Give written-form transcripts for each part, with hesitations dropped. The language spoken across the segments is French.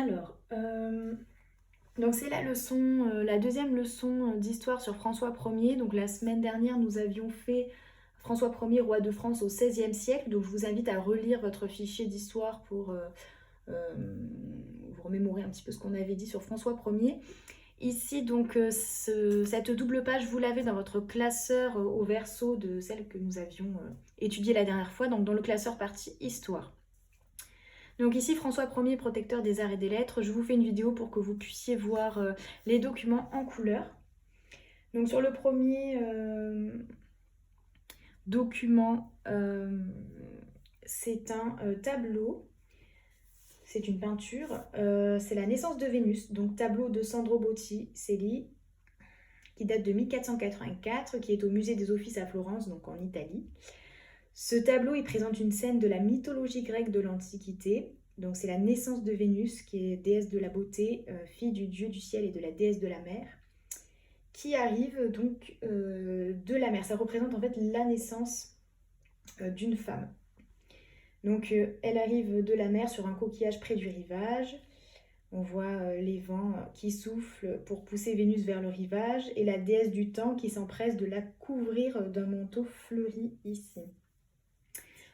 Alors, donc c'est la leçon, la deuxième leçon d'histoire sur François Ier. Donc la semaine dernière, nous avions fait François Ier, roi de France au XVIe siècle. Donc je vous invite à relire votre fichier d'histoire pour vous remémorer un petit peu ce qu'on avait dit sur François Ier. Ici, donc, cette double page, vous l'avez dans votre classeur au verso de celle que nous avions étudiée la dernière fois, donc dans le classeur partie Histoire. Donc ici, François Ier, protecteur des arts et des lettres. Je vous fais une vidéo pour que vous puissiez voir les documents en couleur. Donc sur le premier document, c'est un tableau. C'est une peinture, c'est la naissance de Vénus, donc tableau de Sandro Botticelli, qui date de 1484, qui est au musée des Offices à Florence, donc en Italie. Ce tableau, il présente une scène de la mythologie grecque de l'Antiquité. Donc c'est la naissance de Vénus, qui est déesse de la beauté, fille du dieu du ciel et de la déesse de la mer, qui arrive donc de la mer. Ça représente en fait la naissance d'une femme. Donc elle arrive de la mer sur un coquillage près du rivage. On voit les vents qui soufflent pour pousser Vénus vers le rivage et la déesse du temps qui s'empresse de la couvrir d'un manteau fleuri ici.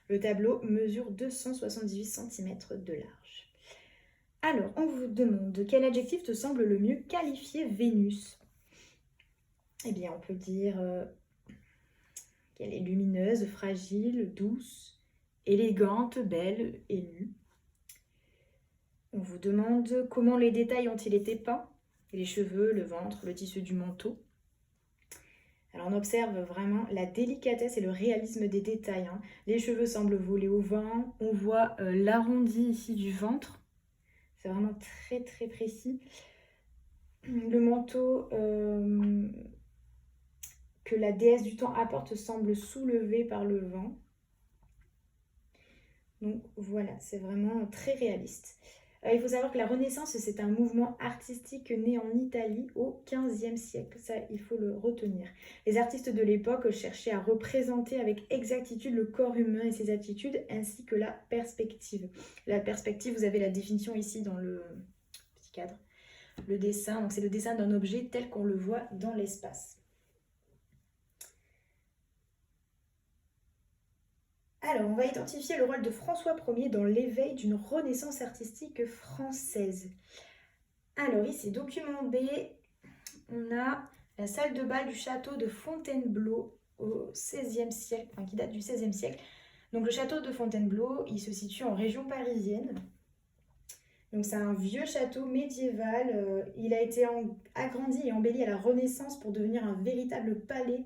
Le tableau mesure 278 cm de large. Alors, on vous demande quel adjectif te semble le mieux qualifier Vénus? Eh bien, on peut dire qu'elle est lumineuse, fragile, douce, élégante, belle et nue. On vous demande comment les détails ont-ils été peints? Les cheveux, le ventre, le tissu du manteau. Alors on observe vraiment la délicatesse et le réalisme des détails. Les cheveux semblent voler au vent. On voit l'arrondi ici du ventre. C'est vraiment très très précis. Le manteau que la déesse du temps apporte semble soulevé par le vent. Donc voilà, c'est vraiment très réaliste. Il faut savoir que la Renaissance, c'est un mouvement artistique né en Italie au XVe siècle. Ça, il faut le retenir. Les artistes de l'époque cherchaient à représenter avec exactitude le corps humain et ses attitudes, ainsi que la perspective. La perspective, vous avez la définition ici dans le petit cadre. Le dessin, donc c'est le dessin d'un objet tel qu'on le voit dans l'espace. Alors, on va identifier le rôle de François Ier dans l'éveil d'une renaissance artistique française. Alors ici, document B, on a la salle de bal du château de Fontainebleau au XVIe siècle, enfin qui date du XVIe siècle. Donc le château de Fontainebleau, il se situe en région parisienne. Donc c'est un vieux château médiéval. Il a été agrandi et embelli à la Renaissance pour devenir un véritable palais,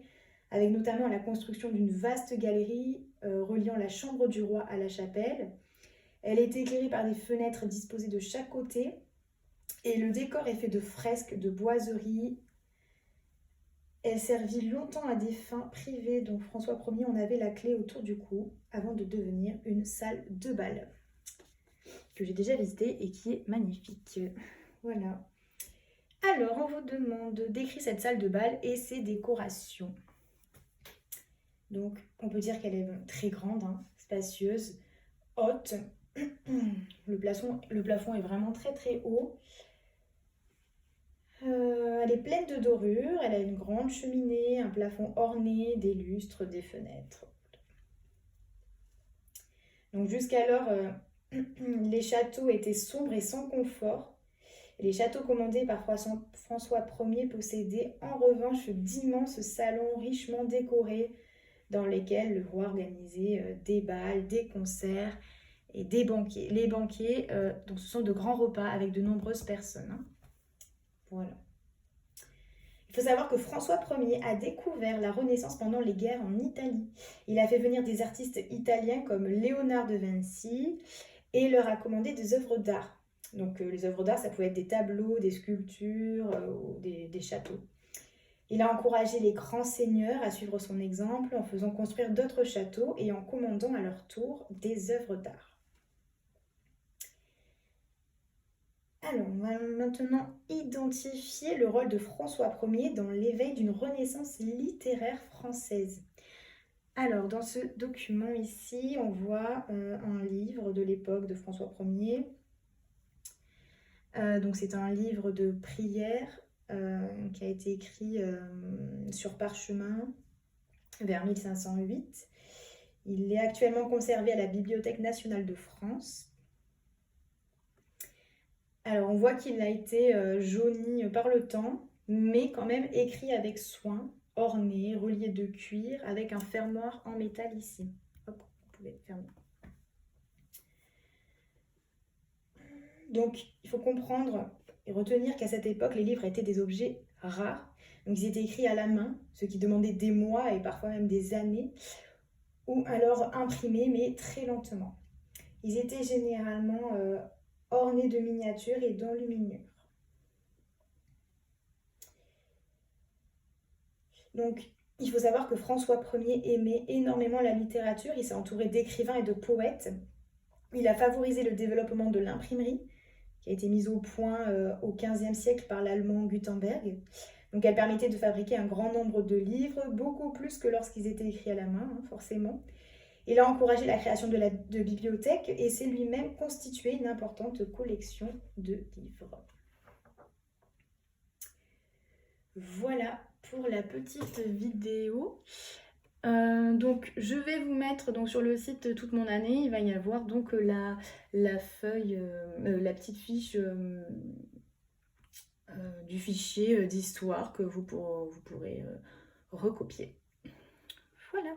avec notamment la construction d'une vaste galerie reliant la chambre du roi à la chapelle. Elle est éclairée par des fenêtres disposées de chaque côté. Et le décor est fait de fresques, de boiseries. Elle servit longtemps à des fins privées, donc François Ier en avait la clé autour du cou avant de devenir une salle de bal que j'ai déjà visitée et qui est magnifique. Voilà. Alors, on vous demande d'écrire cette salle de bal et ses décorations. Donc, on peut dire qu'elle est très grande, spacieuse, haute. Le plafond est vraiment très très haut. Elle est pleine de dorures, elle a une grande cheminée, un plafond orné, des lustres, des fenêtres. Donc jusqu'alors, les châteaux étaient sombres et sans confort. Les châteaux commandés par François Ier possédaient en revanche d'immenses salons richement décorés dans lesquels le roi organisait des bals, des concerts et des banquets. Les banquets, donc ce sont de grands repas avec de nombreuses personnes. Voilà. Il faut savoir que François Ier a découvert la Renaissance pendant les guerres en Italie. Il a fait venir des artistes italiens comme Léonard de Vinci et leur a commandé des œuvres d'art. Donc les œuvres d'art, ça pouvait être des tableaux, des sculptures ou des châteaux. Il a encouragé les grands seigneurs à suivre son exemple en faisant construire d'autres châteaux et en commandant à leur tour des œuvres d'art. Alors, on va maintenant identifier le rôle de François Ier dans l'éveil d'une renaissance littéraire française. Alors, dans ce document ici, on voit un livre de l'époque de François Ier. Donc c'est un livre de prière qui a été écrit sur parchemin vers 1508. Il est actuellement conservé à la Bibliothèque nationale de France. Alors on voit qu'il a été jauni par le temps, mais quand même écrit avec soin, orné, relié de cuir, avec un fermoir en métal ici. Hop, vous pouvez fermer. Donc il faut comprendre et retenir qu'à cette époque, les livres étaient des objets rares. Donc ils étaient écrits à la main, ce qui demandait des mois et parfois même des années, ou alors imprimés, mais très lentement. Ils étaient généralement ornés de miniatures et d'enluminures. Donc, il faut savoir que François Ier aimait énormément la littérature. Il s'est entouré d'écrivains et de poètes. Il a favorisé le développement de l'imprimerie, qui a été mise au point au XVe siècle par l'allemand Gutenberg. Donc, elle permettait de fabriquer un grand nombre de livres, beaucoup plus que lorsqu'ils étaient écrits à la main, forcément. Il a encouragé la création de bibliothèques et s'est lui-même constitué une importante collection de livres. Voilà pour la petite vidéo. Donc je vais vous mettre donc, sur le site toute mon année, il va y avoir donc la feuille, la petite fiche du fichier d'histoire que vous pourrez recopier. Voilà.